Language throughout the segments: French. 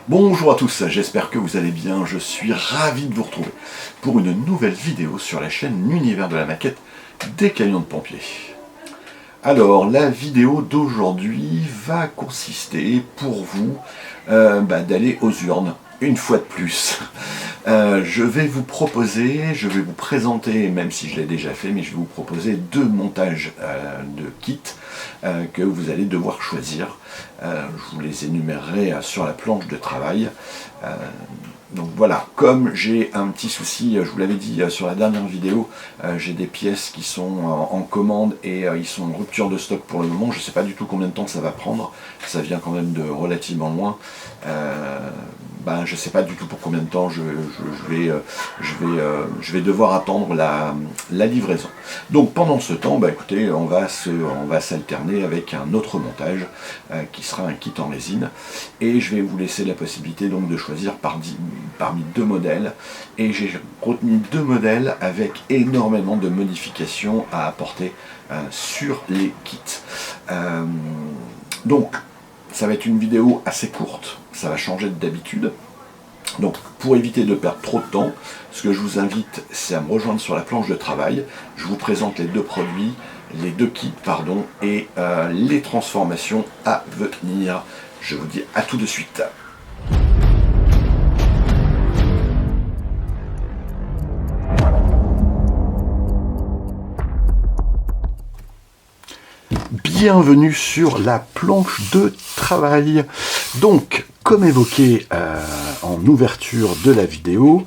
Bonjour à tous, j'espère que vous allez bien, je suis ravi de vous retrouver pour une nouvelle vidéo sur la chaîne L'Univers de la maquette des camions de pompiers. Alors, la vidéo d'aujourd'hui va consister pour vous d'aller aux urnes, une fois de plus. Je vais vous présenter, même si je l'ai déjà fait, mais je vais vous proposer deux montages de kits que vous allez devoir choisir. Je vous les énumérerai sur la planche de travail. Donc voilà, comme j'ai un petit souci, je vous l'avais dit sur la dernière vidéo, j'ai des pièces qui sont en commande et ils sont en rupture de stock pour le moment. Je ne sais pas du tout combien de temps ça va prendre, ça vient quand même de relativement loin. Je ne sais pas du tout pour combien de temps je vais devoir attendre la livraison. Donc pendant ce temps, écoutez, on va s'alterner avec un autre montage qui sera un kit en résine. Et je vais vous laisser la possibilité donc de choisir parmi deux modèles. Et j'ai retenu deux modèles avec énormément de modifications à apporter sur les kits. Donc ça va être une vidéo assez courte, ça va changer d'habitude. Donc pour éviter de perdre trop de temps, ce que je vous invite, c'est à me rejoindre sur la planche de travail. Je vous présente les deux produits, les deux kits, et les transformations à venir. Je vous dis à tout de suite. Bienvenue sur la planche de travail. Donc, comme évoqué en ouverture de la vidéo,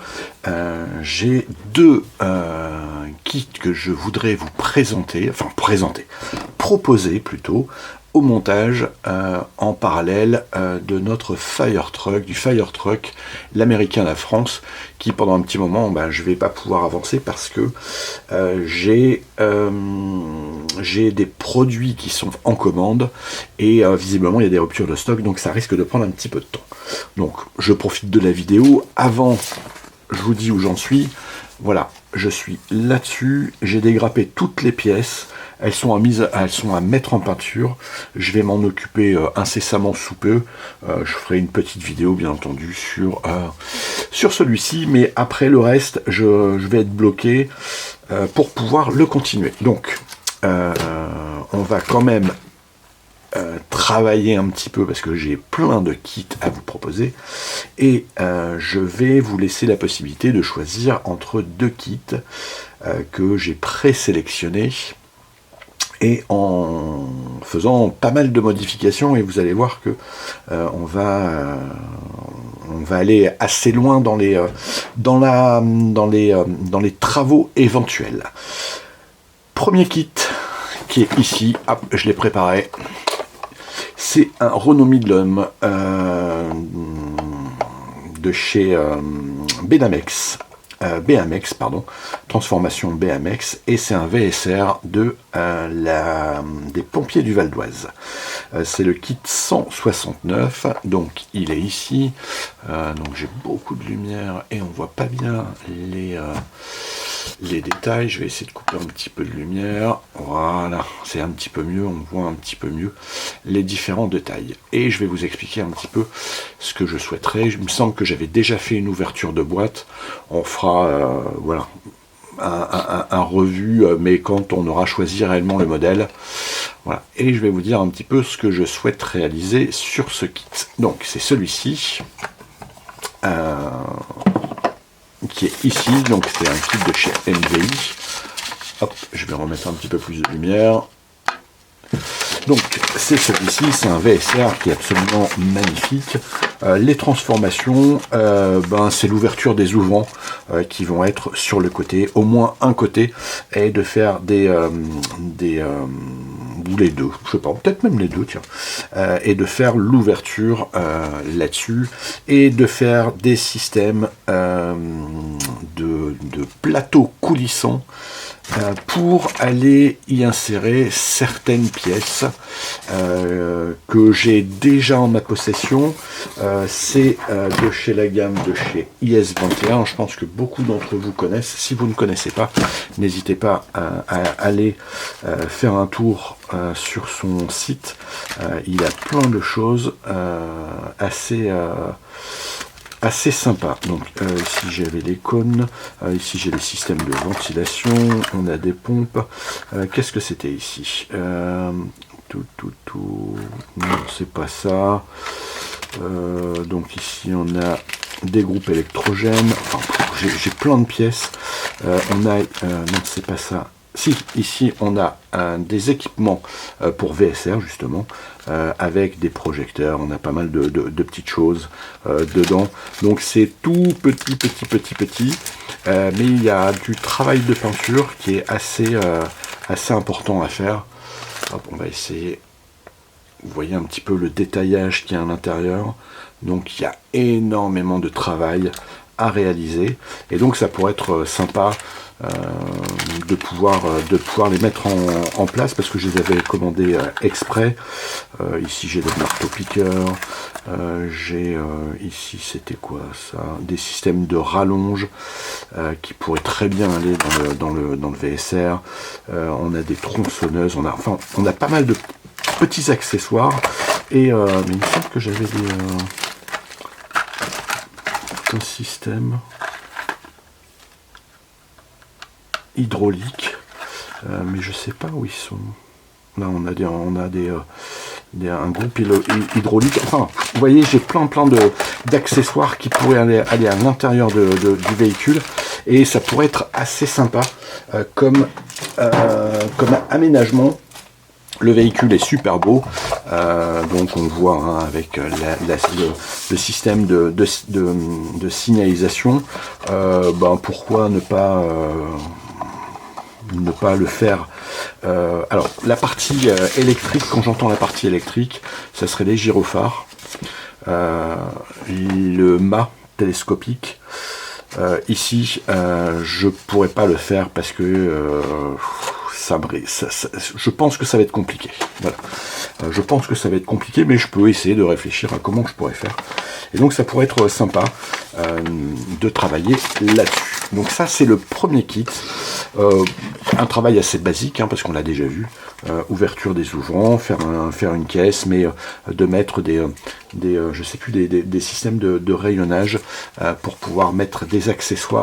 j'ai deux kits que je voudrais vous proposer plutôt, au montage en parallèle de notre Fire Truck, du Fire Truck, l'américain La France, qui pendant un petit moment, je vais pas pouvoir avancer parce que j'ai des produits qui sont en commande et visiblement il y a des ruptures de stock, donc ça risque de prendre un petit peu de temps. Donc je profite de la vidéo. Avant, je vous dis où j'en suis. Voilà, je suis là-dessus, j'ai dégrappé toutes les pièces, elles sont à mettre en peinture, je vais m'en occuper incessamment sous peu, je ferai une petite vidéo bien entendu sur celui-ci, mais après le reste, je vais être bloqué pour pouvoir le continuer. Donc, on va quand même travailler un petit peu parce que j'ai plein de kits à vous proposer et je vais vous laisser la possibilité de choisir entre deux kits que j'ai présélectionnés et en faisant pas mal de modifications, et vous allez voir que on va aller assez loin dans les travaux éventuels. Premier kit qui est ici, hop, je l'ai préparé. C'est un Renault Midlum de chez BAMX, transformation BAMX, et c'est un VSR des pompiers du Val d'Oise. C'est le kit 169, donc il est ici. Donc j'ai beaucoup de lumière et on voit pas bien les détails. Je vais essayer de couper un petit peu de lumière. Voilà, c'est un petit peu mieux, on voit un petit peu mieux les différents détails. Et je vais vous expliquer un petit peu ce que je souhaiterais. Il me semble que j'avais déjà fait une ouverture de boîte. On fera un revu, mais quand on aura choisi réellement le modèle. Voilà. Et je vais vous dire un petit peu ce que je souhaite réaliser sur ce kit. Donc c'est celui-ci. Qui est ici, donc c'est un kit de chez MVI. Hop, je vais remettre un petit peu plus de lumière. Donc c'est celui-ci, c'est un VSR qui est absolument magnifique. Les transformations, c'est l'ouverture des ouvrants qui vont être sur le côté, au moins un côté, et de faire ou les deux, je sais pas, peut-être même les deux, tiens, et de faire l'ouverture là-dessus, et de faire des systèmes de plateaux coulissants pour aller y insérer certaines pièces que j'ai déjà en ma possession. C'est de chez la gamme de chez IS21. Je pense que beaucoup d'entre vous connaissent. Si vous ne connaissez pas, n'hésitez pas à aller faire un tour sur son site. Il a plein de choses assez sympa. Donc ici j'avais les cônes, ici j'ai les systèmes de ventilation, on a des pompes. Qu'est-ce que c'était ici? Non, c'est pas ça. Donc ici on a des groupes électrogènes. Enfin, j'ai plein de pièces. On a non, c'est pas ça. Si, ici on a des équipements pour VSR justement, avec des projecteurs, on a pas mal de petites choses dedans. Donc c'est tout petit, mais il y a du travail de peinture qui est assez important à faire. Hop, on va essayer. Vous voyez un petit peu le détaillage qu'il y a à l'intérieur. Donc il y a énormément de travail à réaliser, et donc ça pourrait être sympa de pouvoir les mettre en place, parce que je les avais commandés exprès. Ici j'ai des marteaux-piqueurs, j'ai ici c'était quoi ça, des systèmes de rallonge qui pourraient très bien aller dans le VSR. On a des tronçonneuses, on a pas mal de petits accessoires, et mais il me semble que j'avais un système hydraulique, mais je sais pas où ils sont. Là on a un groupe hydraulique. Enfin, vous voyez, j'ai plein d'accessoires qui pourraient aller à l'intérieur du véhicule, et ça pourrait être assez sympa comme aménagement. Le véhicule est super beau, donc on le voit hein, avec le système de signalisation. Pourquoi ne pas le faire. Alors la partie électrique, quand j'entends la partie électrique, ça serait les gyrophares, le mât télescopique. Ici, je pourrais pas le faire parce que je pense que ça va être compliqué. Voilà. Je pense que ça va être compliqué, mais je peux essayer de réfléchir à comment je pourrais faire. Et donc ça pourrait être sympa de travailler là-dessus. Donc ça c'est le premier kit. Un travail assez basique, hein, parce qu'on l'a déjà vu. Ouverture des ouvrants, faire une caisse, mais de mettre je sais plus, des systèmes de rayonnage pour pouvoir mettre des accessoires.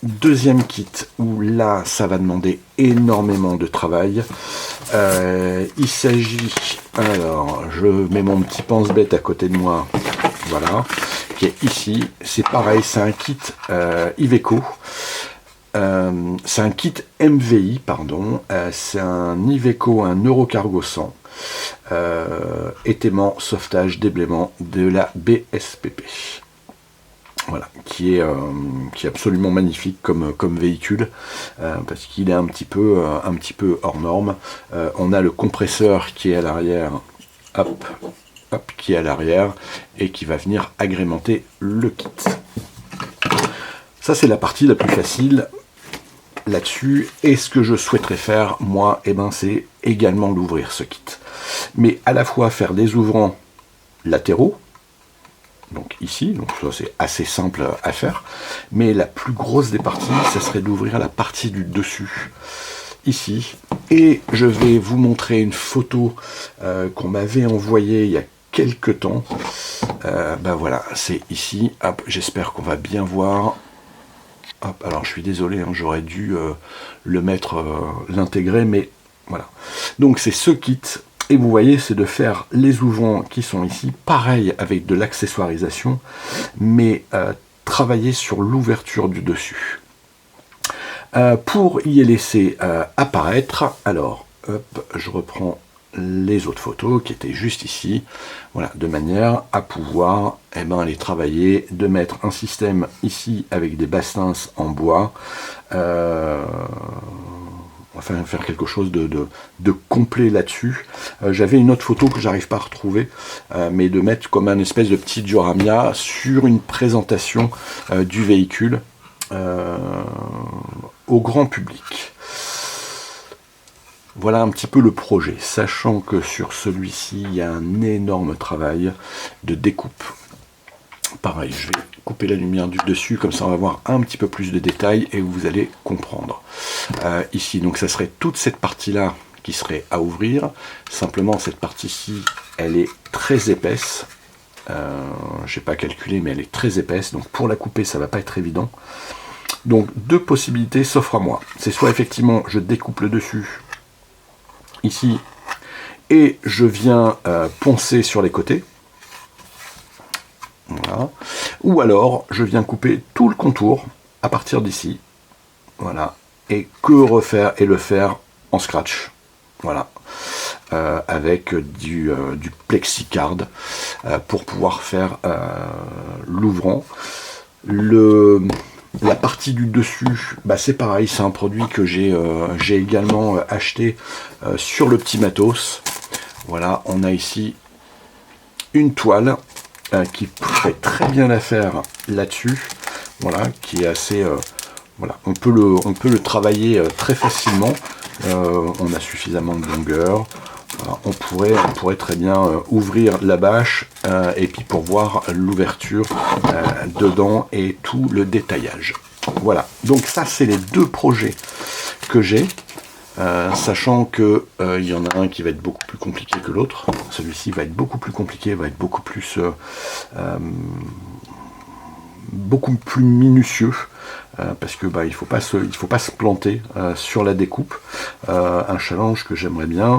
Deuxième kit, où là ça va demander énormément de travail. Il s'agit, alors je mets mon petit pense-bête à côté de moi, voilà, qui est ici. C'est pareil, c'est un kit Iveco. C'est un kit MVI, pardon. C'est un Iveco, un Eurocargo 100. Étaiement, sauvetage, déblaiement de la BSPP. Voilà, qui est absolument magnifique comme véhicule, parce qu'il est un petit peu hors norme. On a le compresseur qui est à l'arrière, hop, qui est à l'arrière, et qui va venir agrémenter le kit. Ça c'est la partie la plus facile là-dessus, et ce que je souhaiterais faire, moi, c'est également l'ouvrir, ce kit. Mais à la fois faire des ouvrants latéraux, donc ici, donc ça c'est assez simple à faire, mais la plus grosse des parties, ça serait d'ouvrir la partie du dessus, ici, et je vais vous montrer une photo qu'on m'avait envoyée il y a quelques temps. Voilà, c'est ici, hop, j'espère qu'on va bien voir. Hop, alors je suis désolé, hein, j'aurais dû l'intégrer, mais voilà. Donc c'est ce kit. Et vous voyez, c'est de faire les ouvrants qui sont ici, pareil avec de l'accessoirisation, mais travailler sur l'ouverture du dessus. Pour y laisser apparaître, alors, hop, je reprends les autres photos qui étaient juste ici, voilà, de manière à pouvoir les travailler, de mettre un système ici avec des bastins en bois, enfin faire quelque chose de complet là-dessus. J'avais une autre photo que j'arrive pas à retrouver, mais de mettre comme un espèce de petit dioramia sur une présentation du véhicule. au grand public. Voilà un petit peu le projet, sachant que sur celui-ci, il y a un énorme travail de découpe. Pareil, je vais couper la lumière du dessus, comme ça on va voir un petit peu plus de détails et vous allez comprendre. Ici, donc ça serait toute cette partie-là qui serait à ouvrir. Simplement, cette partie-ci, elle est très épaisse. Je n'ai pas calculé, mais elle est très épaisse. Donc pour la couper, ça ne va pas être évident. Donc deux possibilités s'offrent à moi. C'est soit effectivement, je découpe le dessus, ici, et je viens poncer sur les côtés. Voilà. Ou alors, je viens couper tout le contour à partir d'ici. Voilà. Et le faire en scratch. Voilà. Avec du plexicard pour pouvoir faire l'ouvrant. La partie du dessus, bah c'est pareil, c'est un produit que j'ai également acheté sur le petit matos. Voilà, on a ici une toile qui fait très bien l'affaire là-dessus. Voilà, qui est assez... voilà, on peut le travailler très facilement. On a suffisamment de longueur. Voilà, on pourrait très bien ouvrir la bâche et puis pour voir l'ouverture dedans et tout le détaillage. Voilà, donc ça c'est les deux projets que j'ai, sachant que il y en a un qui va être beaucoup plus compliqué que l'autre. Celui-ci va être beaucoup plus compliqué, va être beaucoup plus minutieux. Parce que bah, il faut pas se planter sur la découpe. Un challenge que j'aimerais bien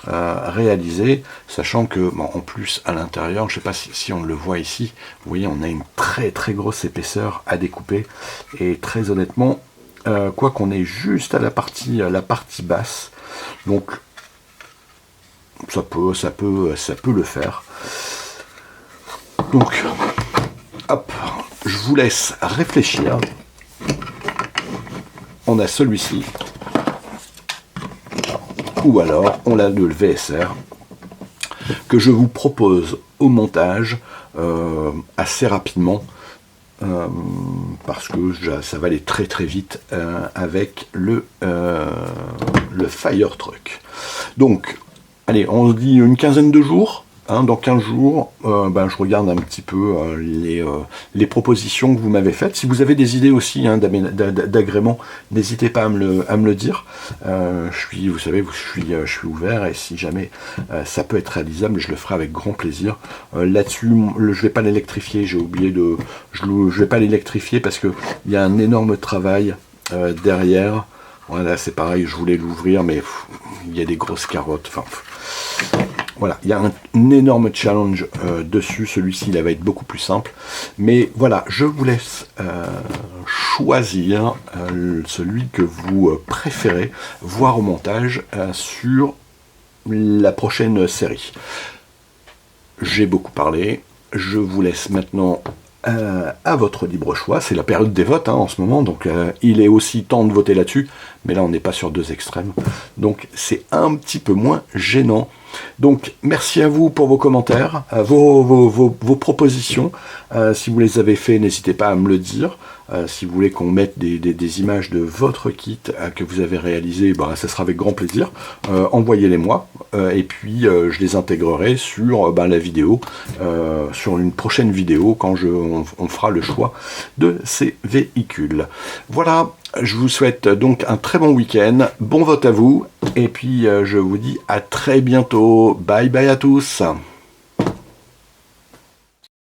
réaliser, sachant que bon, en plus à l'intérieur, je sais pas si on le voit ici, vous voyez, on a une très très grosse épaisseur à découper et très honnêtement, quoi qu'on est juste à la partie basse, donc ça peut le faire. Donc hop, je vous laisse réfléchir. On a celui-ci, ou alors on a le VSR que je vous propose au montage assez rapidement parce que ça va aller très très vite avec le Fire Truck. Donc allez, on se dit une quinzaine de jours. Dans 15 jours, je regarde un petit peu les propositions que vous m'avez faites. Si vous avez des idées aussi d'agrément, n'hésitez pas à me le dire. Vous savez, je suis ouvert et si jamais ça peut être réalisable, je le ferai avec grand plaisir. Là-dessus, je vais pas l'électrifier. J'ai oublié je vais pas l'électrifier parce que il y a un énorme travail derrière. Voilà, c'est pareil. Je voulais l'ouvrir, mais il y a des grosses carottes. Enfin. Voilà, il y a un énorme challenge dessus. Celui-ci, il va être beaucoup plus simple. Mais voilà, je vous laisse choisir celui que vous préférez voir au montage sur la prochaine série. J'ai beaucoup parlé. Je vous laisse maintenant à votre libre choix. C'est la période des votes en ce moment, donc il est aussi temps de voter là-dessus. Mais là, on n'est pas sur deux extrêmes. Donc, c'est un petit peu moins gênant. Donc, merci à vous pour vos commentaires, vos propositions. Si vous les avez fait, n'hésitez pas à me le dire. Si vous voulez qu'on mette des images de votre kit que vous avez réalisé, ça sera avec grand plaisir. Envoyez-les-moi et puis je les intégrerai sur la vidéo, sur une prochaine vidéo quand on fera le choix de ces véhicules. Voilà. Je vous souhaite donc un très bon week-end, bon vote à vous, et puis je vous dis à très bientôt. Bye bye à tous.